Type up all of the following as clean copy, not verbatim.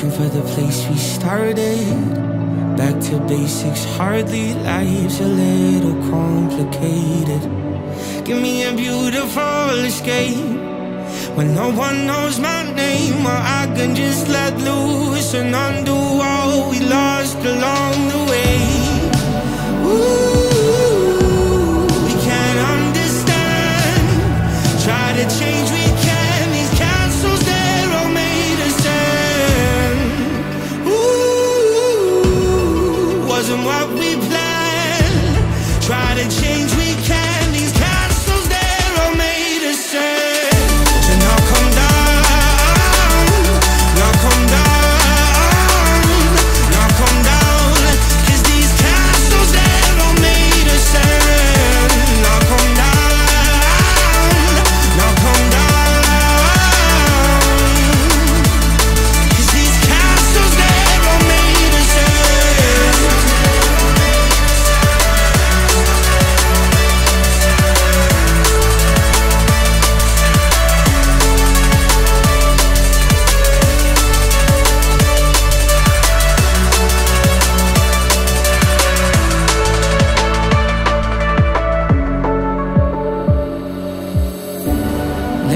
looking for the place we started. Back to basics, hardly life's a little complicated. Give me a beautiful escape when no one knows my name, or I can just let loose and undo all we lost along the way. Ooh, we can't understand. Try to change, we can. These castles, they're all made of sand. Ooh, wasn't what we planned. Try to change, we can. These castles, they're all made of sand. So now come down, now come down, now come down, 'cause these castles, they're all made of sand. Now come down, now come down, 'cause these castles, they're all made of sand.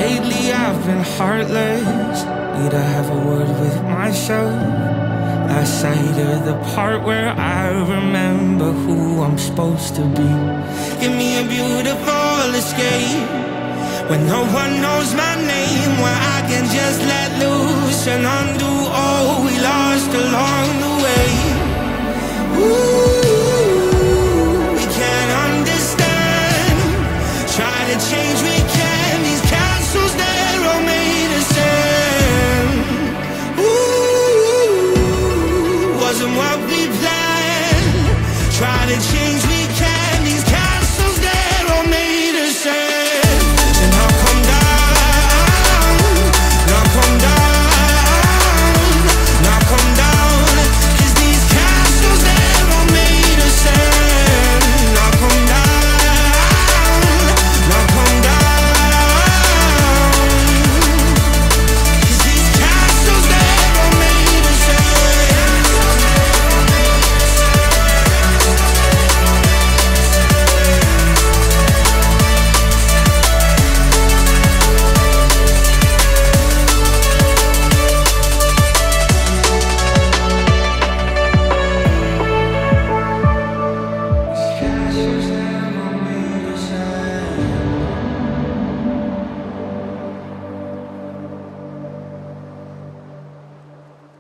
Lately I've been heartless, need to have a word with myself. Last sight of the part where I remember who I'm supposed to be. Give me a beautiful escape when no one knows my name, where I can just let loose and undo all we